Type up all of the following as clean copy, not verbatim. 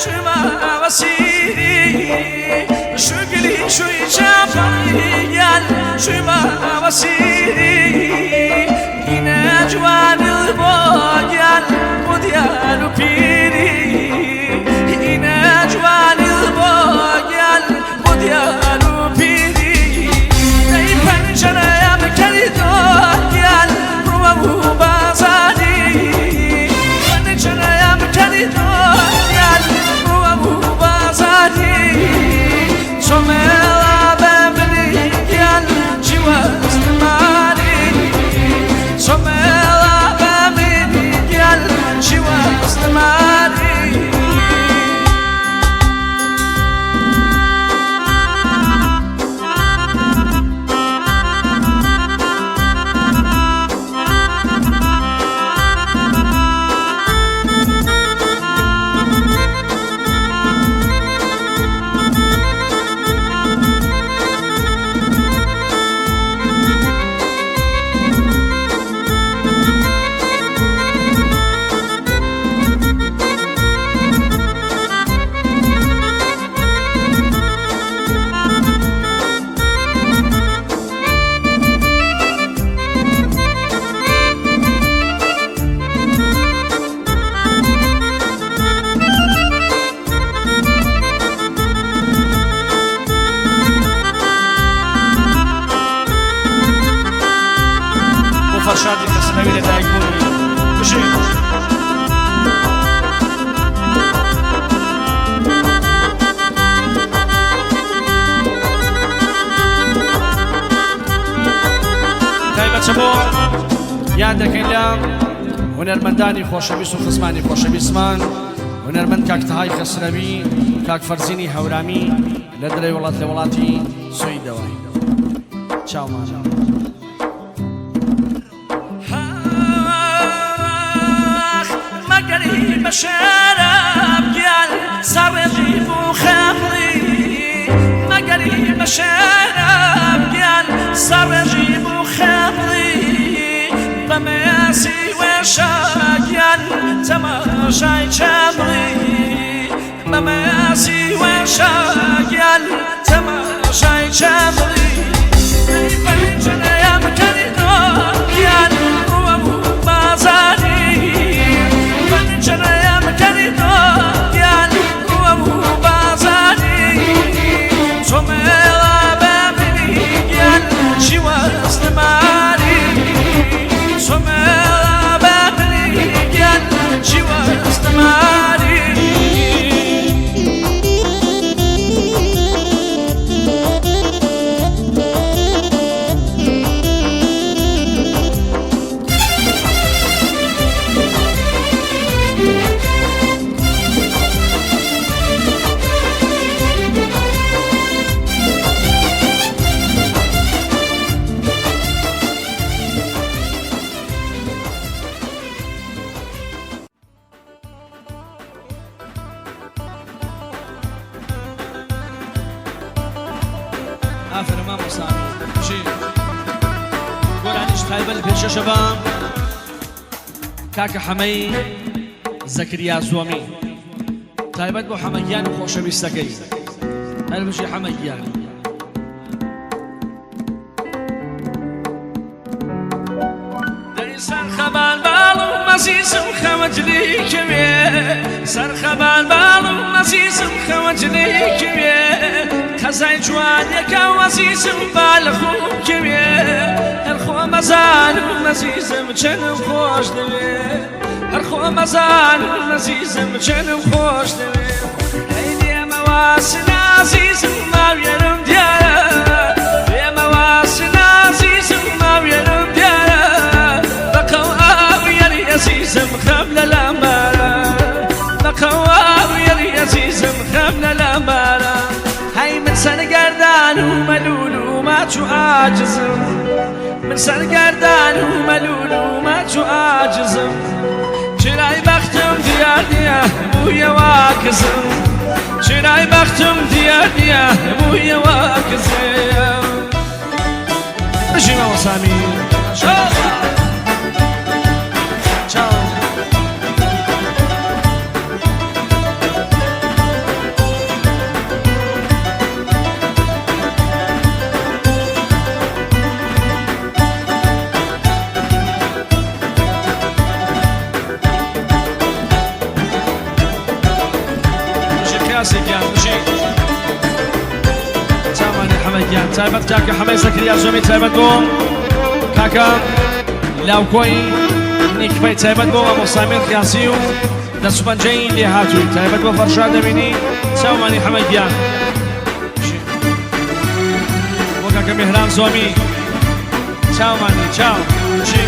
شما وسیری شکلی شوی چپریان شما وسیری اینه جوان الباگان مدیال و پیری اینه جوان الباگان مدیال و پیری ای پنجره مکری داگان رو بازاری پنجره مکری داگان رو بازاری شما ببینیان جواز ماری شما ببینیان جواز ماری فرشادی کسی نویل دایک بودی بشین تایبت شبو یاد دکیلم هنرمندانی خوشبیس و خصمانی خوشبیسمان هنرمند کاک تهای خسروی کاک فرزینی هورامی لدري ولاتي سويدوي تشاو ماجا مقري بشرب قال سرجي وخمري مقري بشرب قال سرجي وخمري بمسي وشاقيان تماشاي شمري بمسي وشاقيان تماشاي شمري بنجنا يا مكاني دوكيان وابو بازاري بنجنا يا مكاني دوكيان وابو بازاري سوميلا بابني قال شواز نماري سوميلا بابني قال شواز نماري آفرین مام سامی چی؟ گرانیش تایبل پیش شبام کاک حمی زکریا زومی تایبل بو حمیان خوش بیستکی تایبل بشی حمیان دری سرخبان بالو مزیزم خوجلی کمیه سرخبان بالو مزیزم خوجلی کمیه خزای جوان یکا وزیزم بالخوب کمیه هر خو مزان مزیزم چنم خوش دوی هر خو مزان مزیزم چنم خوش دوی ایدی مواسن عزیزم ماویرم دیاره دی مواسن عزیزم ماویرم دیاره بقواب یری عزیزم قبل الاماره بقواب یری عزیزم قبل الاماره هاي من سرقردان وملول وما تعاجزم من سرقردان وملول وما تعاجزم شراي بختم ديار ديار بويا واكزم شراي بختم ديار ديار بويا واكزم رجيما وسامي كاسێکیان بژین چاوانی حەمەدیان تایبەت کاکە حەمەی زەکریا زۆمی تایبەت بۆ کاکە لاوکۆی نیکپەی تایبەت بۆ مامۆستامێت قیاسی و دەسوپەنجەی لێ هاتووی تایبەت بۆ فەرشاد دەبینی چاوانی حەمەدیان بۆ کاکە میهران زۆمی چاومانی چاو چی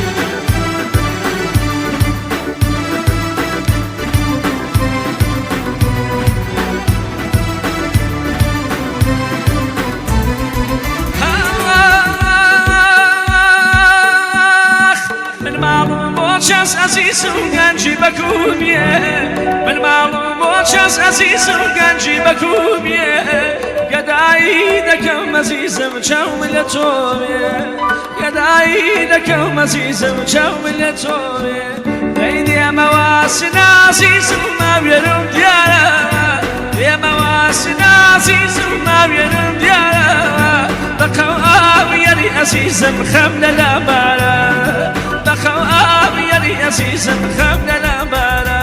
چەس عزیز و گەنجی بەکوبیێ من ماڵم بۆ چەس عزیز و گەنجی بەکوبیێ گەدایی دەکەم عزیزم چاوم لە تۆمێ گەدایی دەکەم عزیزم چاوم لە تۆمێ دەی دێمەوە سنازیز و ماوێرم دیارە دێمەوە سنازیز و ماوێرم دیارە بەقەو ئاویەری عزیزم خەم لە لەبارە بەقەو ئاویەری عزیزم خەم لە لەبارە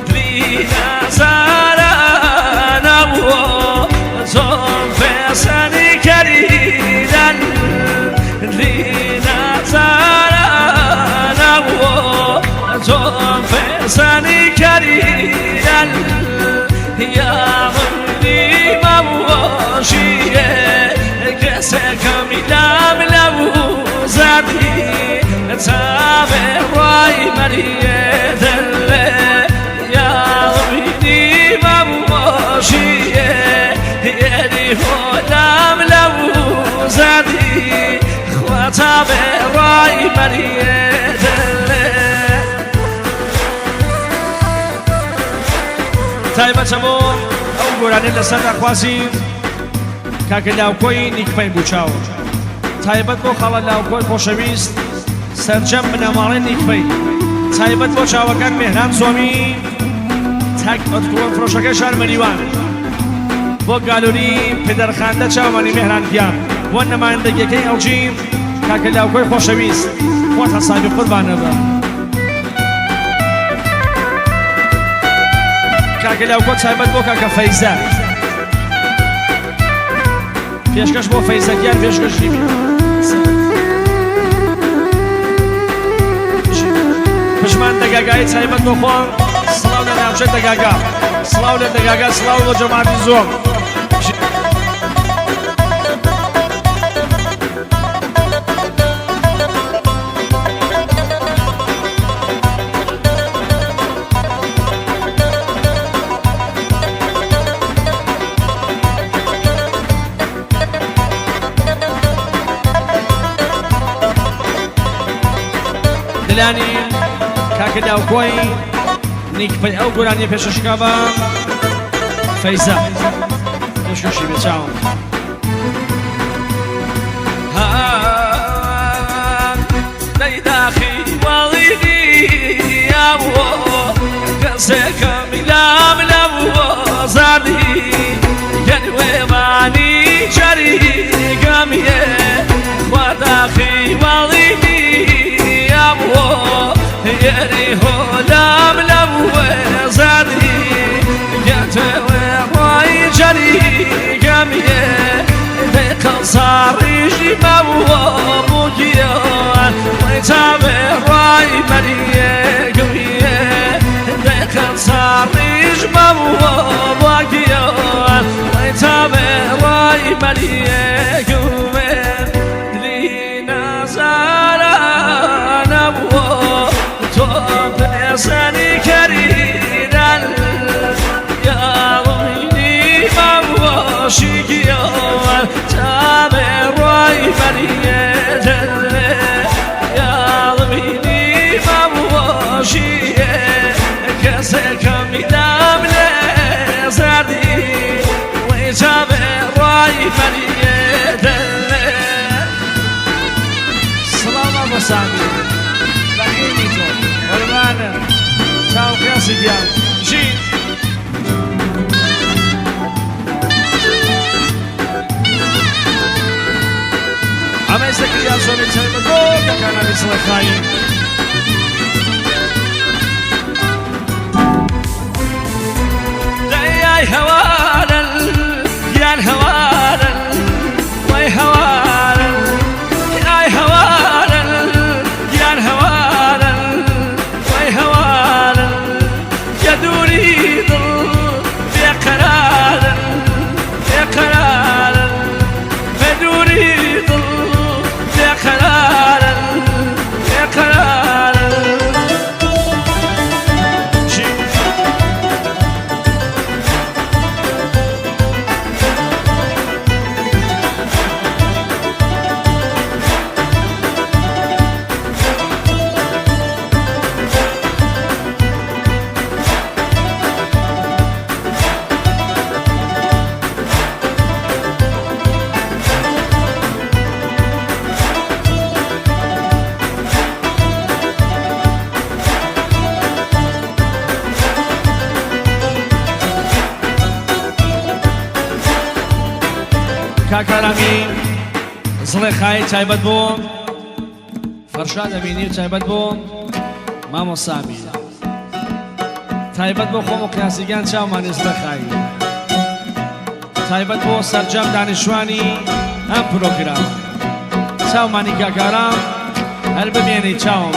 دلی نازارانە بووە زۆر فێسەنی کەریدەن دلی نازارانە بووە زۆر فێسەنی کەریدەن یاغنی مەبووەشیێ کەسێکەمی لام لەبوو زەردی تابێ ڕای مەریێ دەلێ یاغنی مەبووەشیێ هێری هۆلام لەبوو زەردی خوا تابێ ڕای مەریێ دەلێ تایبەتە بۆ ئەو گۆرانێ لەسەر داخوازی کاکە لاوکۆی نیکپەی بووچاوە تایبەت بۆ خەڵە لاوکۆی خۆشەویست سەرجەم بنەماڵی نیکپەی تایبەت بۆ چاوەکان میهران زۆمی تاک ئۆتکۆ فرۆشەکەی شار مەریوان بۆ گالوری پدەرخاندە چاوانی میهران گیان بۆ نەمایەندەگیەکەی ئەوجی کاکە لاوکۆی خۆشەویست خۆت هەسابی قوربانە بە کاکە لاوکۆ تایبەت بۆ کاکە فەیزە پێشکەش بۆ فەیزەگیان پێشکەشی پشمان دەگاگایی تایبەت بۆ خۆم سڵاو لە ناوچەی دەگاگا سڵاو لە دەگاگا سڵاو بۆ جەماعەتی زۆم دلانی کاکە لاوکۆی نیکپەی ئەو گۆرانی پێشەشکا بە فەیزە پێشکەشی بێ چاوم دەی داخی واڵیدی یاوە کەسێکەمی لام لەبووە زاردی گەنوێمانی جەریگەمیێ خوا داخی واڵیدی یاری هۆلام لەبووە زادی گەتەوێ ڕای جەریگەمیێ دەیقەڵ ساڕیژی مەبووە بووگیان وەی تابێ ڕای مەریێ گویێ دەیقەڵ ساڕیژ مەبووە بووگیان وەی تابێ ڕای مەریێ گوێ دلی نازارانە بووە تۆ پێسەنی کەریدەن یاڵینی مەبووەشی گیان تابێ ڕای مەریێ دەلێ یاڵینی مەبووەشیێ کەسێکەمی لام لێ زەردی وەی تابێ ڕای مەریێ دەلێ سڵاو بۆ سامی بەقینی تۆ قوربانە چاو قیاسی گیان ژین ئەمەی زەکریا زۆمی تایبەت بۆ کەکانانی سڵەخایی دەیای کاکەرامی زڵێ خای تایبەت بۆ فەرشاد ئەمینی تایبەت بۆ مامۆسامی تایبەت بۆ خۆم و قیاسیگان چاومانی زڵێ خایی تایبەت بۆ سەرجەم دانیشتوانی ئەم پرۆگرامە چاومانی کاکارام هەر بمێنەی چاوم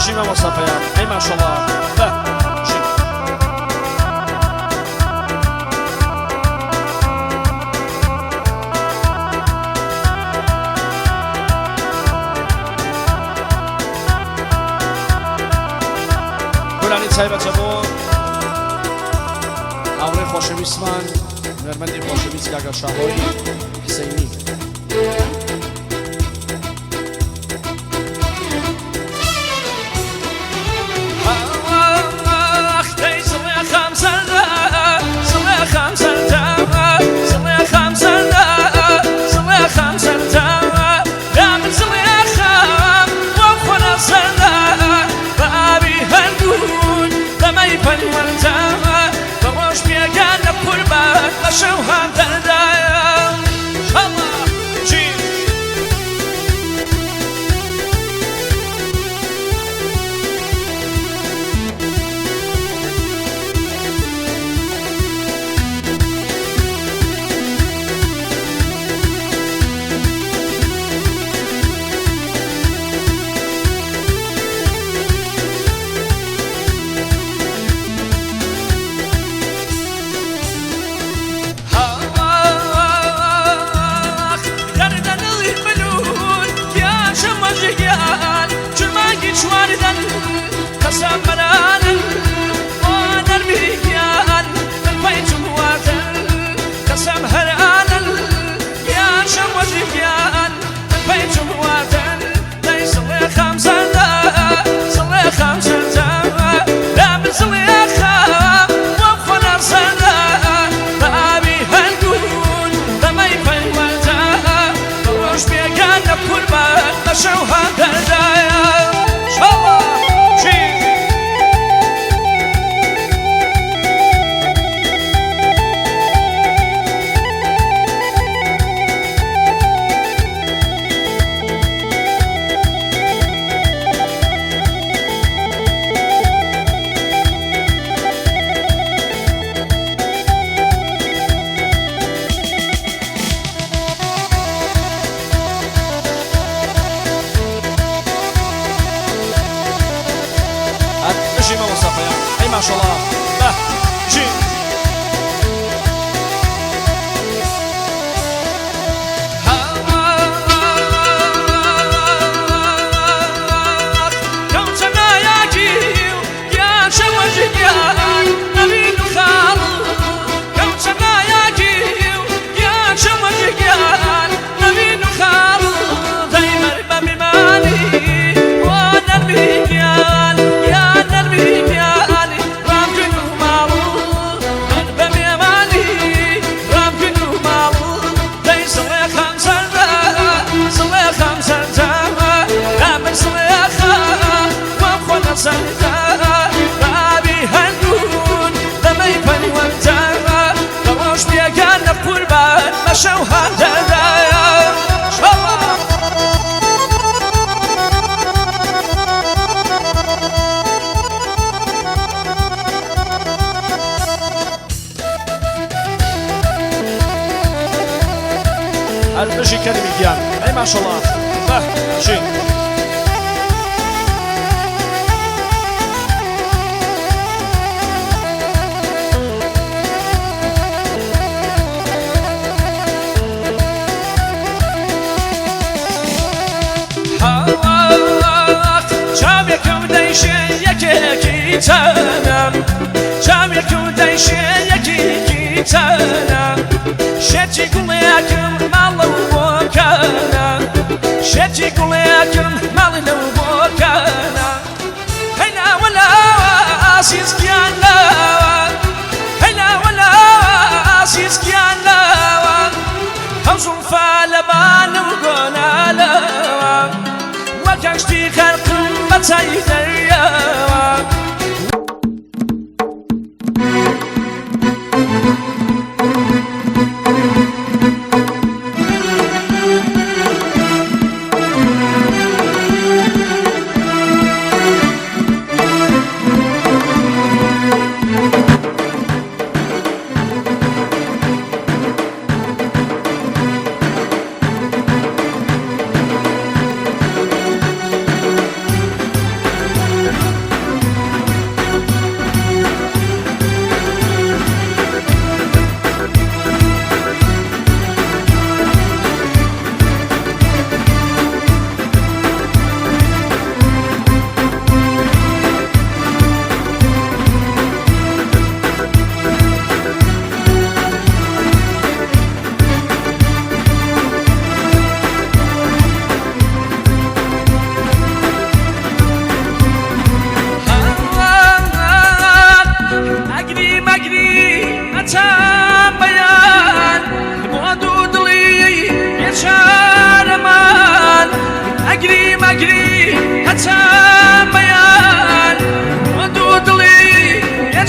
بشیم مصطفیان ای ماشاءالله بشیم گلانی تایبەتە بۆ هاوڕێی خۆشەویستمان هونەرمەندی خۆشەویست کاکە شاهۆی حسەینی ما شاء الله جي البشي كلمة ديان اي ما شاء الله شي جامعكم دايشين يكي تنام جامعكم دايشين يكي تنام شتي قلياكم مالو بوكانا شتي قلياكم مالو بوكانا هنا ولا اسيس كيانا هنا ولا اسيس كيانا همزون فالبان وقنالا وكاشتي خلق بتايدريا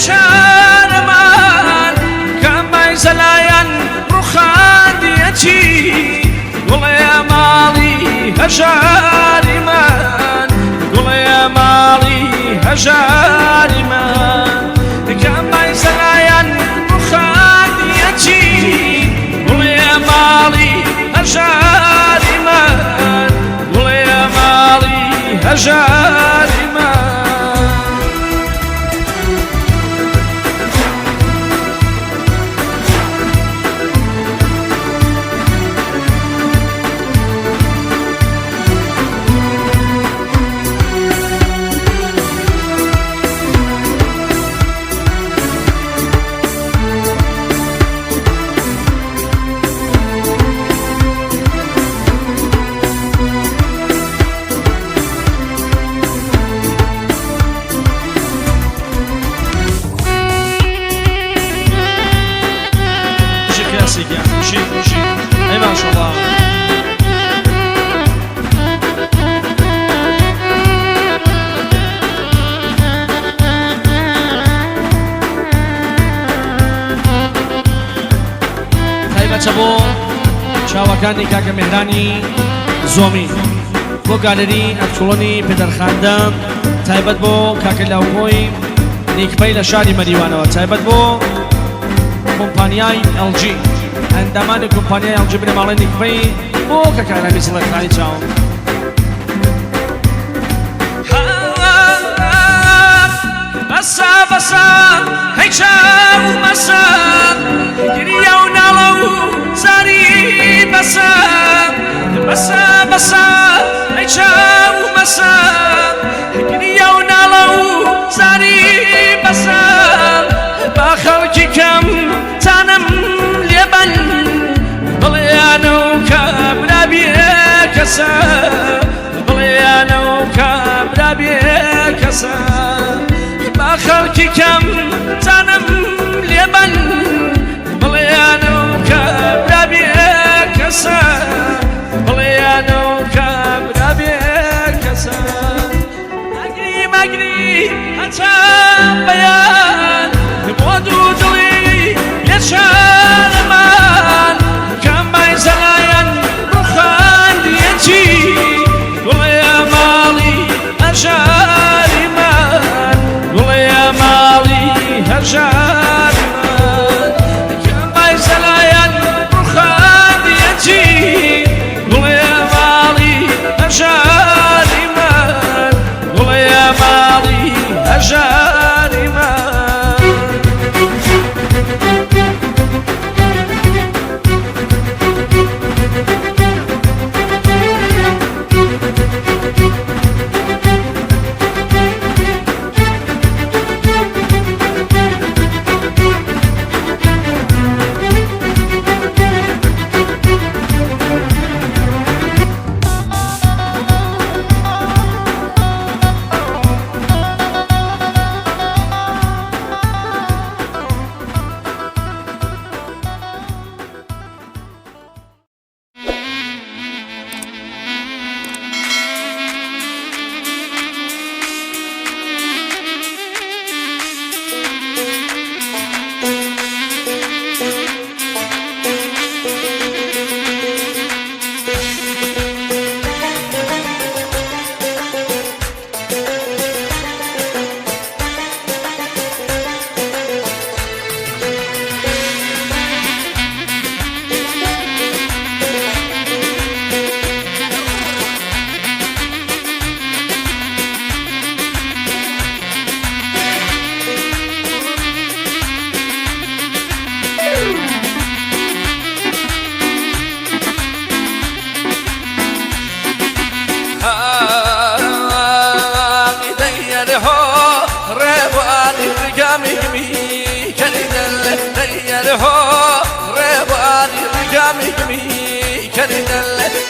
بێچارەمان کەمای زەلایەن ڕووخاندیەتی گوڵێ ماڵی هەژاریمان گوڵێ ماڵی هەژاریمان کەمای زەلایەن ڕووخاندیەتی گوڵێ ماڵی هەژاریمان گوڵێ ماڵی هەژاریمان اي ما شاء الله تایبەتە بۆ چاوەکانی کاکە مهرانی زۆمی بۆ گالەری ئەکچوڵۆنی پێدەرخاندە تایبەت بۆ کاکە لاوکۆی نیکپەی لە شاری مەریوانەوە تایبەت بۆ کۆمپانیای LG ئەندامانی کۆمپانیای LG بنە ماڵی نیکپەی بۆ کەکانەمی سڵەکانی چاوم بەسە بەسە هەی چاو مەسە گریە و ناڵە و زاری بەسە بەسە بەسە هەی چاو مەسە گریە و ناڵە و زاری بەسە با خەڵکی کەم تانم لێبەن بڵێیانە و کابرا بێ کەسە بڵێیانە و کابرا بێ کەسە با خەڵکی کەم تانم لێبەن بڵێیانە و کابرا بێ کەسە بڵێیانە و کابرا بێ کەسە مەگری مەگری هەتا بەیان بۆ دوو دڵی بێچارەمان کەمای زەلایەن ڕووخاندیەتی گوڵێ ماڵی هەژاریمان گوڵێ ماڵی هەژاریمان کەمای زەلایەن ڕووخاندیەتی گوڵێ ماڵی هەژاریمان گوڵێ ماڵی هەژاریمان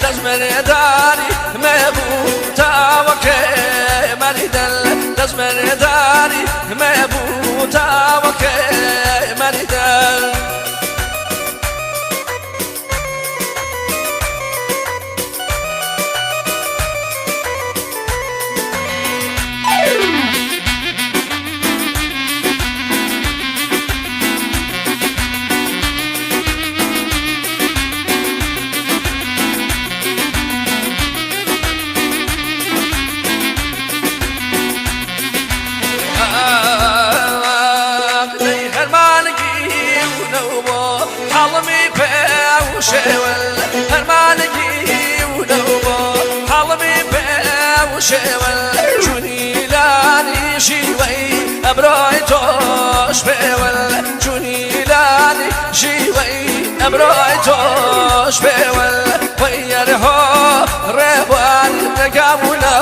دزمرداری مبوتا وکه مریدل دزمرداری مبوتا وکه مریدل شول هرمانقي ولوبو حلمي بي وشول جوني لاني شيوي أبروي توش بيول جوني لاني شيوي أبروي توش بيول ويرهو ريبوان نقامونا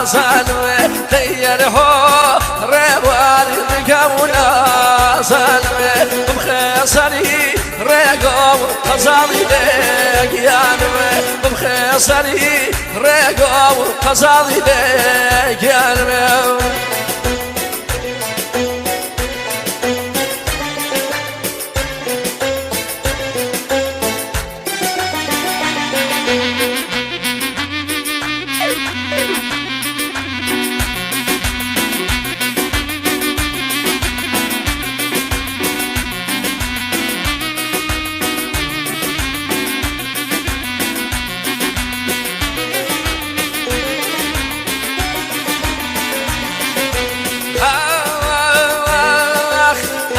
زانوي تيرهو ريبوان نقامونا زانوي بمخيصري ريقو قزالي ليك يانوي بمخيصري ريقو قزالي ليك يانوي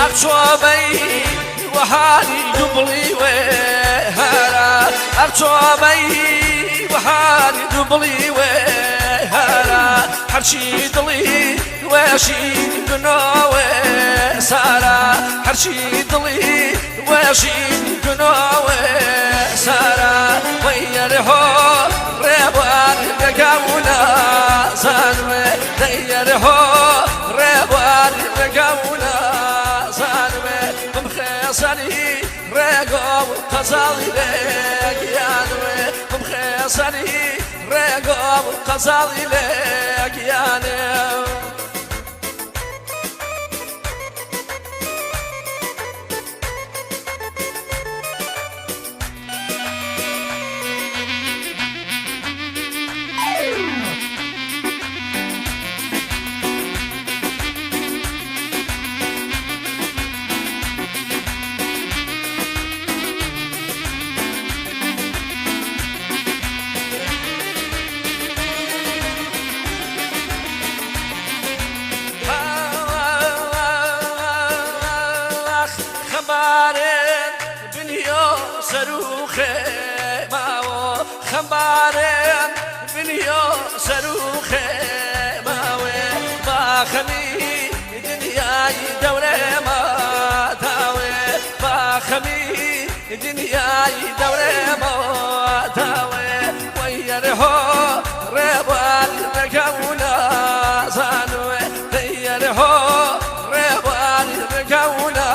أرجوبي وحالي دبلي وهلا أرجوبي وحالي دبلي وهلا حرشي دلي وشي قنوة سارة حرشي دلي وشي قنوة سارة ويرهو ريبوان بقاونا زانوي ديرهو ريبوان بقاونا بمخيصري ريقو قزالي ليك يانوي بمخيصري ريقو قزالي ليك يانوي خمبارين بنيو سروخي ماوي باخمي دنياي دوري ما تاوي باخمي دنياي دوري ما تاوي ويرهو ريبان رقونا زانوي ويرهو ريبان رقونا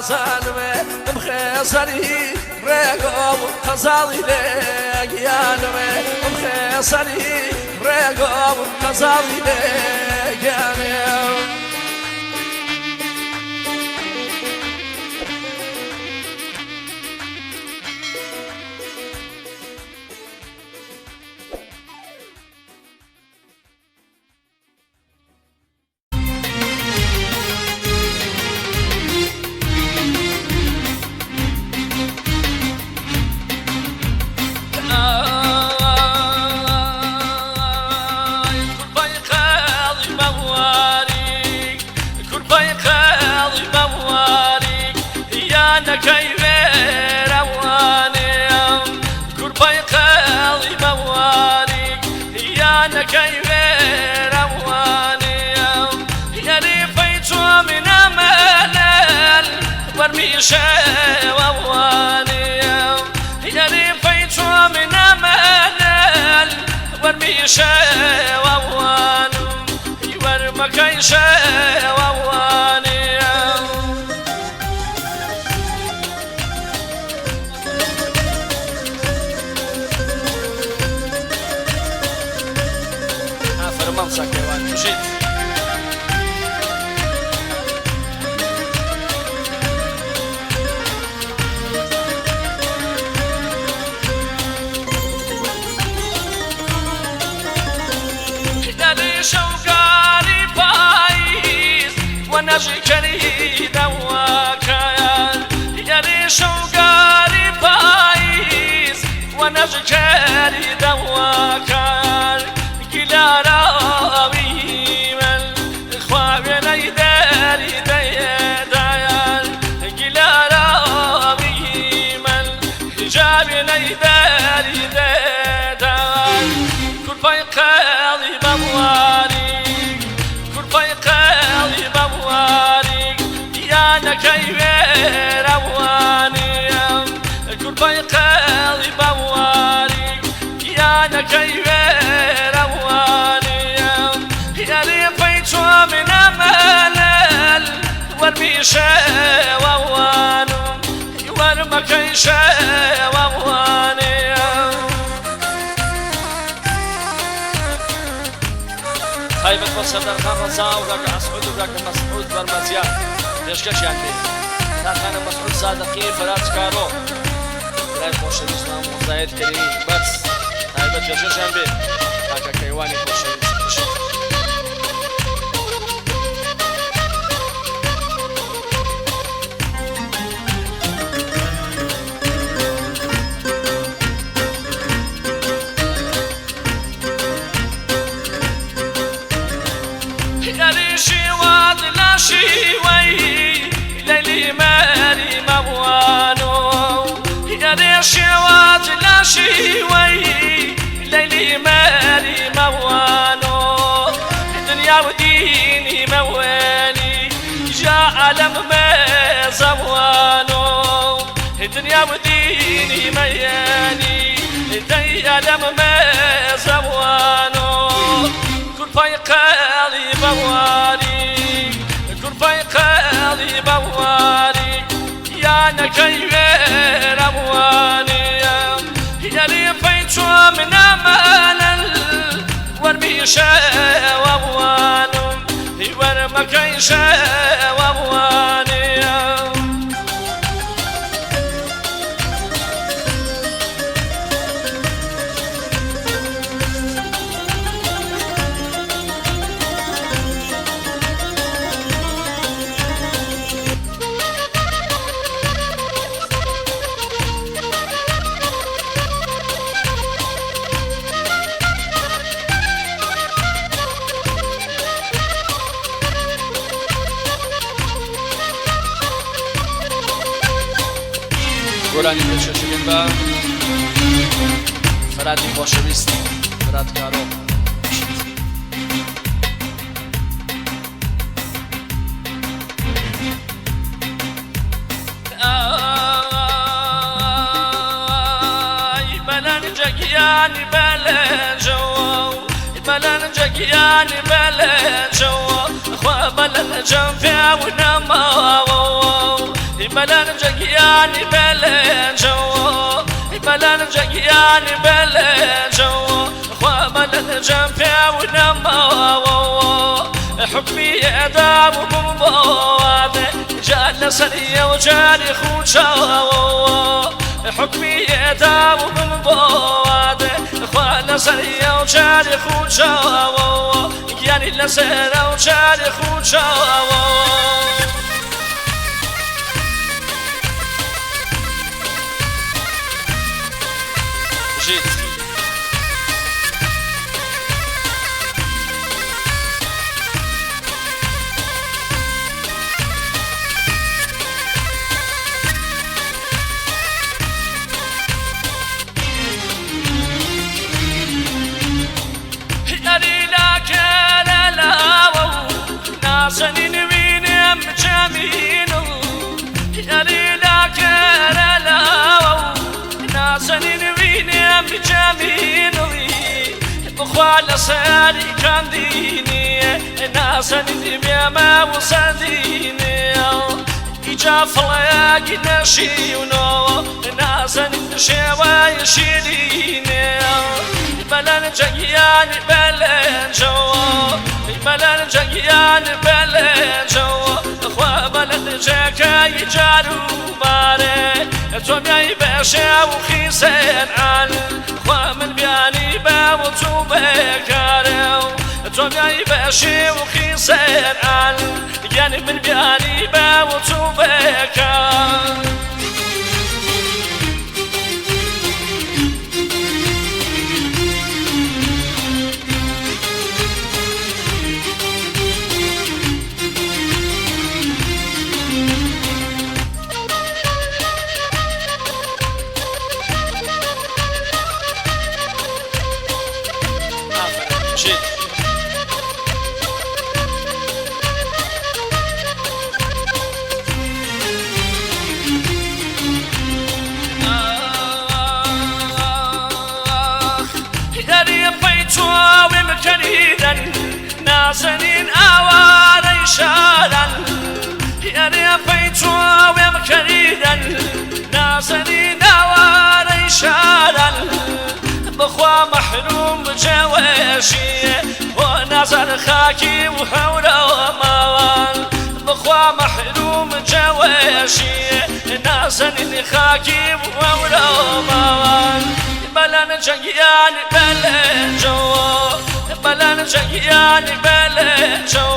زانوي مخيصري ريقو قزالي ليك يانوي مخيصري ريقو قزالي ليك يانوي وواني يا ريفيت من أمل ورميشة ووان ورمكيشة وواني فرمان ساكوان مشيت شوقاني بايز ونجكني دواكان يا لي شوقاني بايز ونجكني دواكان كلا راوي من خوابنا يداري ديدان كلا راوي من نكير أواني يا ريفيت من أمل والميشة ووانو والمكيشة وواني خايبت بصدر خان رزا وراك عسعود وراك مسعود برمزيان پێشکەشیان بێ تاقانە مەسعود سادقی فەرات کارۆ لای خۆشەویست مامۆزایەت کەریمی بەرز تایبەت پێشکەشیان بێ کاکە کەیوانی خۆشەویست شيوي ليلي مالي موانو يا ريشوات لا شيوي ليلي مالي موانو الدنيا وديني موالي جاء عالم ما زوانو الدنيا وديني ميالي الدنيا عالم ما زوانو كل فيقالي موالي فيقالي بوالي يا نكير أبوالي يا ريفيت من أمل والميشة وأبوانو والمكيشة وأبواني گۆرانی پێشکەشێن بە فەراتی خۆشەویست فەرات کارۆ بەلەنجەگیانی بەلەنجەوە بەلەنجەگیانی بەلەنجەوە خوا بەلەنجەم پیاو نەماوە بەلەنجەگیانی بەلەنجەوە بەلەنجەگیانی بەلەنجەوە خوا بەلەنجەم پیاو نەماوە حکمی ئەدام و بمبۆوادێ جار لەسەریە و جاری خوچەوە حکمی ئەدام و بمبۆوادێ خوا لەسەریە و جاری خوچەوە گیانی لەسەرە و جاری خوچەوە ناسني نوينم جمينو يا ريلاك لا ناسني نوينم جمينو بخوال ساري كان ديني ناسني بما وصديني إجا فلاك نشيونو ناسني شواي شيريني بلنجيان بلنجو بلنجيان بلنجو خوا بلنجكا يجارو ماري تومي باشا وخيسان عن خوا من بياني باوتو بكارو تومي باشا وخيسان عن يعني من بياني باوتو بكار بيتوم كريدا نازنين أواري شالا يا بيتوم كريدا نازنين أواري شالا بخوا محروم جواشي ونظر خاكي وحوله وموال بخوا محروم جواشي نازنين خاكي وحوله وموال بلان جيان بلان جو بلان جيان بلان جو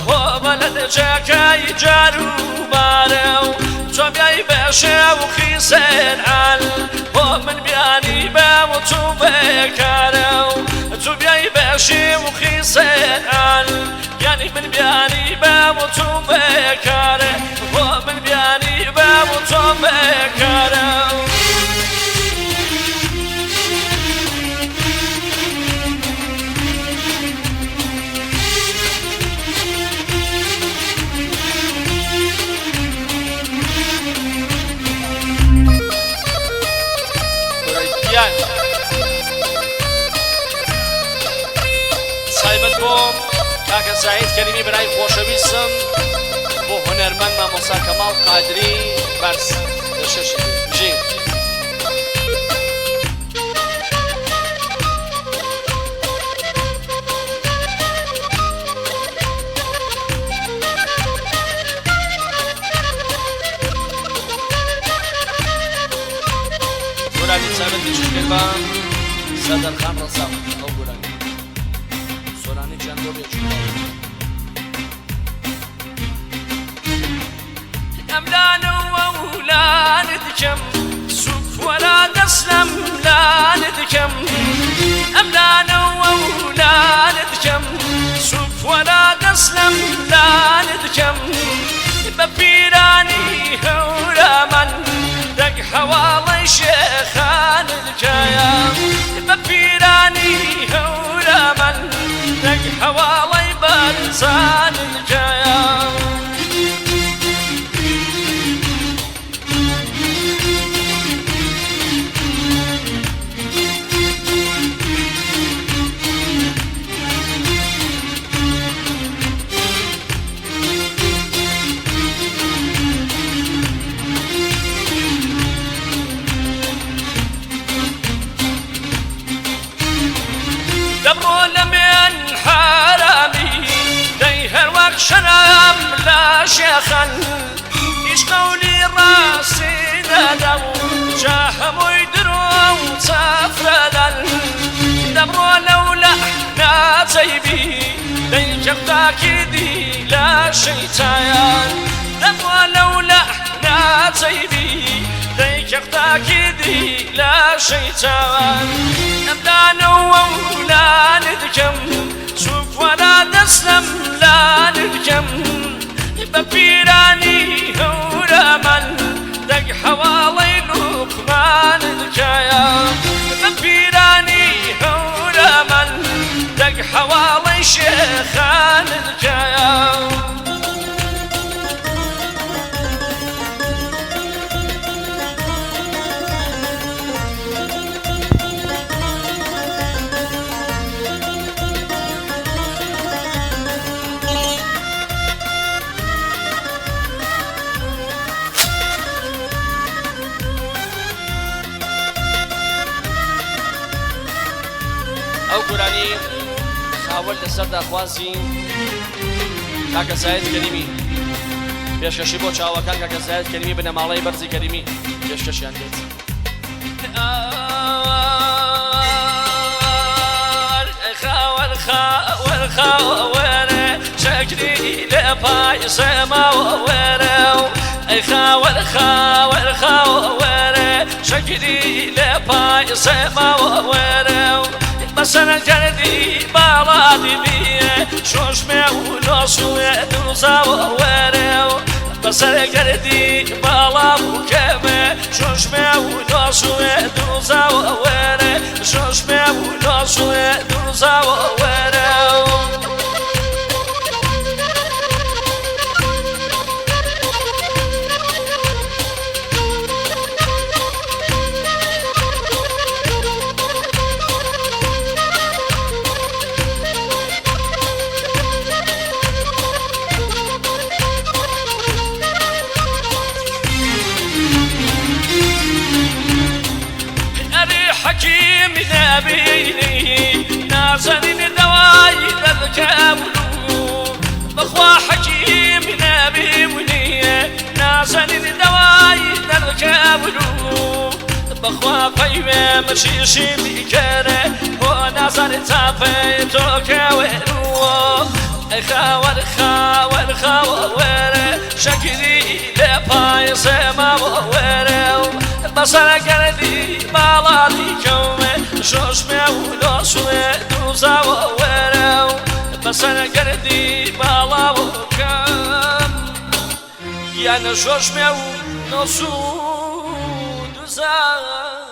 هو بلان جاكاي جارو بارو تبعي باشا وخيسان عال هو من بياني باموتو بكارو تبعي باشا وخيسان عال يعني من بياني باموتو بكارو هو من بياني باموتو بكارو سایبەت بۆ کاکە سعید کەریمی برای خۆشەویستم بۆ هونەرمەند مامۆستا کەماڵ قادری بەرز لە شەشی بژین گورانی سایبەت بچین بە سەدەرخان ڕەسا ئەو گورانی سۆرانی چیان بۆ بێچوو أملان وولان دكم سوف ولا تسلم لا ندكم أملان وولان دكم سوف ولا تسلم لا ندكم ببيراني هورا من دق حوالي شيخان الكيا ببيراني هورا من دق حوالي برزان الكيا دبروا لمن حرامي ديهر وقت شرام لا شيخا يشقوا لي راسي ندو جاهم ويدروا تفردا دبروا لولا احنا زيبي ديك تاكيدي لا شيطان دبروا لولا احنا زيبي ديك تاكيدي لا شيطان أبدان ولا ندكم شوف ولا نسلم لا ندكم ببيراني هورا من دق حوالي لقمان الكيا ببيراني هورا من دق حوالي شيخان الكيا ئەو گورانی خاوەن لەسەر داخوازی کاکە سعید کەریمی پێشکەشی بۆ چاوەکان کاکە سعید کەریمی بنەماڵەی بەرزی کەریمی پێشکەشیان دێت خاوەرە شەکری لە پای سەماوەرە ئەی خاوەرە شەکری لە پای سەماوەرە بەسەر کردی باڵادی بیە شۆشمێ و لۆسوێ دووزاوەرە بەسەر کردی باڵام و کەمە شۆشمێ و لۆسوێ دووزاوەرە شۆشمێ و لۆسوێ دووزاوەرە قيمة مشيشي بكره ونظر تابي توكا ورو خاور خاور خاور شكري لباي سما ور بصر قلبي بالادي كومه شوش مولو سوى دوزا ور بصر قلبي بالاو كم يا نشوش مولو سوى دوزا